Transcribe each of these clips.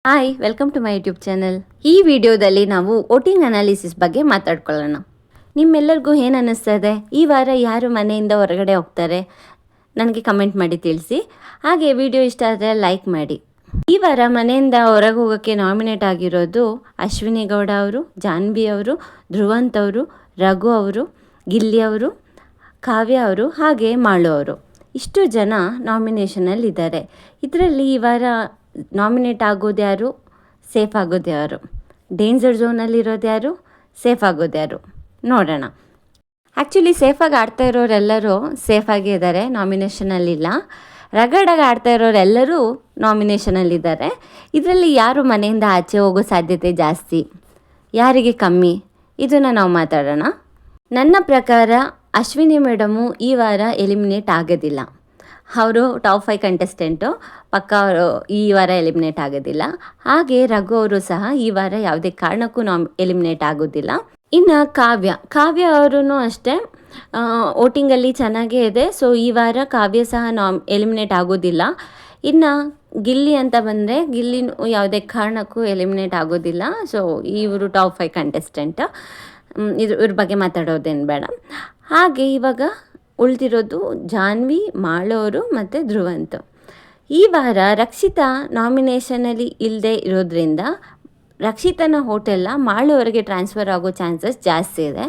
Hi, welcome to my YouTube channel. ಈ ವಿಡಿಯೋದಲ್ಲಿ ನಾವು ವೋಟಿಂಗ್ ಅನಾಲಿಸಿಸ್ ಬಗ್ಗೆ ಮಾತಾಡ್ಕೊಳ್ಳೋಣ. ನಿಮ್ಮೆಲ್ಲರಿಗೂ ಏನು ಅನ್ನಿಸ್ತದೆ, ಈ ವಾರ ಯಾರು ಮನೆಯಿಂದ ಹೊರಗಡೆ ಹೋಗ್ತಾರೆ ನನಗೆ ಕಮೆಂಟ್ ಮಾಡಿ ತಿಳಿಸಿ. ಹಾಗೆ ವಿಡಿಯೋ ಇಷ್ಟ ಆದರೆ ಲೈಕ್ ಮಾಡಿ. ಈ ವಾರ ಮನೆಯಿಂದ ಹೊರಗೆ ಹೋಗೋಕ್ಕೆ ನಾಮಿನೇಟ್ ಆಗಿರೋದು ಅಶ್ವಿನಿ ಗೌಡ ಅವರು, ಜಾನ್ವಿ ಅವರು, ಧ್ರುವಂತ್ ಅವರು, ರಘು ಅವರು, ಗಿಲ್ಲಿ ಅವರು, ಕಾವ್ಯ ಅವರು, ಹಾಗೆ ಮಾಳು ಅವರು. ಇಷ್ಟು ಜನ ನಾಮಿನೇಷನಲ್ಲಿದ್ದಾರೆ. ಇದರಲ್ಲಿ ಈ ವಾರ ನಾಮಿನೇಟ್ ಆಗೋದು ಯಾರು, ಸೇಫ್ ಆಗೋದು ಯಾರು, ಡೇಂಜರ್ ಝೋನಲ್ಲಿರೋದು ಯಾರು, ಸೇಫ್ ಆಗೋದು ಯಾರು ನೋಡೋಣ. ಆ್ಯಕ್ಚುಲಿ ಸೇಫಾಗಿ ಆಡ್ತಾ ಇರೋರೆಲ್ಲರೂ ಸೇಫಾಗಿ ಇದ್ದಾರೆ, ನಾಮಿನೇಷನಲ್ಲಿಲ್ಲ. ರಗಡಾಗಿ ಆಡ್ತಾ ಇರೋರೆಲ್ಲರೂ ನಾಮಿನೇಷನಲ್ಲಿದ್ದಾರೆ. ಇದರಲ್ಲಿ ಯಾರು ಮನೆಯಿಂದ ಆಚೆ ಹೋಗೋ ಸಾಧ್ಯತೆ ಜಾಸ್ತಿ, ಯಾರಿಗೆ ಕಮ್ಮಿ, ಇದನ್ನು ನಾವು ಮಾತಾಡೋಣ. ನನ್ನ ಪ್ರಕಾರ ಅಶ್ವಿನಿ ಮೇಡಮು ಈ ವಾರ ಎಲಿಮಿನೇಟ್ ಆಗೋದಿಲ್ಲ. ಅವರು ಟಾಪ್ 5 ಕಂಟೆಸ್ಟೆಂಟು, ಪಕ್ಕ ಅವರು ಈ ವಾರ ಎಲಿಮಿನೇಟ್ ಆಗೋದಿಲ್ಲ. ಹಾಗೆ ರಘು ಅವರು ಸಹ ಈ ವಾರ ಯಾವುದೇ ಕಾರಣಕ್ಕೂ ಎಲಿಮಿನೇಟ್ ಆಗೋದಿಲ್ಲ. ಇನ್ನು ಕಾವ್ಯ ಅವರೂ ಅಷ್ಟೇ ವೋಟಿಂಗಲ್ಲಿ ಚೆನ್ನಾಗೇ ಇದೆ. ಸೊ ಈ ವಾರ ಕಾವ್ಯ ಸಹ ಎಲಿಮಿನೇಟ್ ಆಗೋದಿಲ್ಲ. ಇನ್ನು ಗಿಲ್ಲಿ ಅಂತ ಬಂದರೆ ಗಿಲ್ಲಿನೂ ಯಾವುದೇ ಕಾರಣಕ್ಕೂ ಎಲಿಮಿನೇಟ್ ಆಗೋದಿಲ್ಲ. ಸೊ ಇವರು ಟಾಪ್ 5 ಕಂಟೆಸ್ಟೆಂಟ್, ಇವ್ರ ಬಗ್ಗೆ ಮಾತಾಡೋದೇನು ಬೇಡ. ಹಾಗೆ ಇವಾಗ ಉಳಿದಿರೋದು ಜಾನ್ವಿ, ಮಾಳೋರು ಮತ್ತು ಧ್ರುವಂತ್. ಈ ವಾರ ರಕ್ಷಿತಾ ನಾಮಿನೇಷನಲ್ಲಿ ಇಲ್ಲದೆ ಇರೋದ್ರಿಂದ ರಕ್ಷಿತನ ಹೋಟೆಲ್ಲ ಮಾಳೋವರೆಗೆ ಟ್ರಾನ್ಸ್ಫರ್ ಆಗೋ ಚಾನ್ಸಸ್ ಜಾಸ್ತಿ ಇದೆ.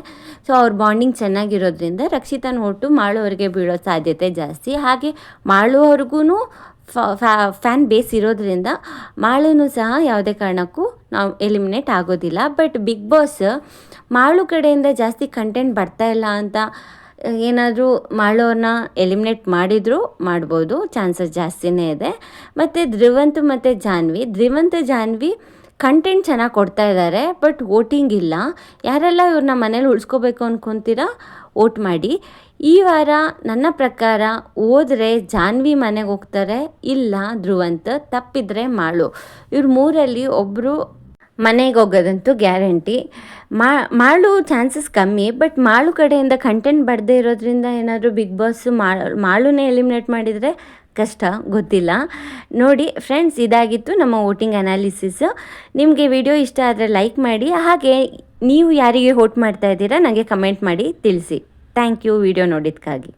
ಸೊ ಅವ್ರ ಬಾಂಡಿಂಗ್ ಚೆನ್ನಾಗಿರೋದ್ರಿಂದ ರಕ್ಷಿತನ ಹೋಟು ಮಾಳೋವರೆಗೆ ಬೀಳೋ ಸಾಧ್ಯತೆ ಜಾಸ್ತಿ. ಹಾಗೆ ಮಾಳು ಅವ್ರಿಗೂ ಫ್ಯಾನ್ ಬೇಸ್ ಇರೋದ್ರಿಂದ ಮಾಳುನೂ ಸಹ ಯಾವುದೇ ಕಾರಣಕ್ಕೂ ನಾವು ಎಲಿಮಿನೇಟ್ ಆಗೋದಿಲ್ಲ. ಬಟ್ ಬಿಗ್ ಬಾಸ್ ಮಾಳು ಕಡೆಯಿಂದ ಜಾಸ್ತಿ ಕಂಟೆಂಟ್ ಬರ್ತಾಯಿಲ್ಲ ಅಂತ ಏನಾದರೂ ಮಾಳೋರನ್ನ ಎಲಿಮಿನೇಟ್ ಮಾಡ್ಬೋದು, ಚಾನ್ಸಸ್ ಜಾಸ್ತಿನೇ ಇದೆ. ಮತ್ತು ಧ್ರುವಂತ್ ಮತ್ತು ಜಾನ್ವಿ ಕಂಟೆಂಟ್ ಚೆನ್ನಾಗಿ ಕೊಡ್ತಾ ಇದ್ದಾರೆ, ಬಟ್ ವೋಟಿಂಗ್ ಇಲ್ಲ. ಯಾರೆಲ್ಲ ಇವ್ರನ್ನ ಮನೇಲಿ ಉಳಿಸ್ಕೋಬೇಕು ಅಂದ್ಕೊತೀರಾ ವೋಟ್ ಮಾಡಿ. ಈ ವಾರ ನನ್ನ ಪ್ರಕಾರ ಹೋದರೆ ಜಾನ್ವಿ ಮನೆಗೆ ಹೋಗ್ತಾರೆ, ಇಲ್ಲ ಧ್ರುವಂತ್, ತಪ್ಪಿದರೆ ಮಾಳು. ಇವ್ರ ಮೂರಲ್ಲಿ ಒಬ್ಬರು ಮನೆಗೆ ಹೋಗೋದಂತೂ ಗ್ಯಾರಂಟಿ. ಮಾಳು ಚಾನ್ಸಸ್ ಕಮ್ಮಿ, ಬಟ್ ಮಾಳು ಕಡೆಯಿಂದ ಕಂಟೆಂಟ್ ಬರದೇ ಇರೋದ್ರಿಂದ ಏನಾದರೂ ಬಿಗ್ ಬಾಸ್ ಮಾಳುನೇ ಎಲಿಮಿನೇಟ್ ಮಾಡಿದರೆ ಕಷ್ಟ, ಗೊತ್ತಿಲ್ಲ. ನೋಡಿ ಫ್ರೆಂಡ್ಸ್, ಇದಾಗಿತ್ತು ನಮ್ಮ ವೋಟಿಂಗ್ ಅನಾಲಿಸಿಸ್. ನಿಮಗೆ ವಿಡಿಯೋ ಇಷ್ಟ ಆದರೆ ಲೈಕ್ ಮಾಡಿ. ಹಾಗೆ ನೀವು ಯಾರಿಗೆ ವೋಟ್ ಮಾಡ್ತಾ ಇದ್ದೀರಾ ನನಗೆ ಕಮೆಂಟ್ ಮಾಡಿ ತಿಳಿಸಿ. Thank you video ನೋಡಿದ್ದಕ್ಕಾಗಿ.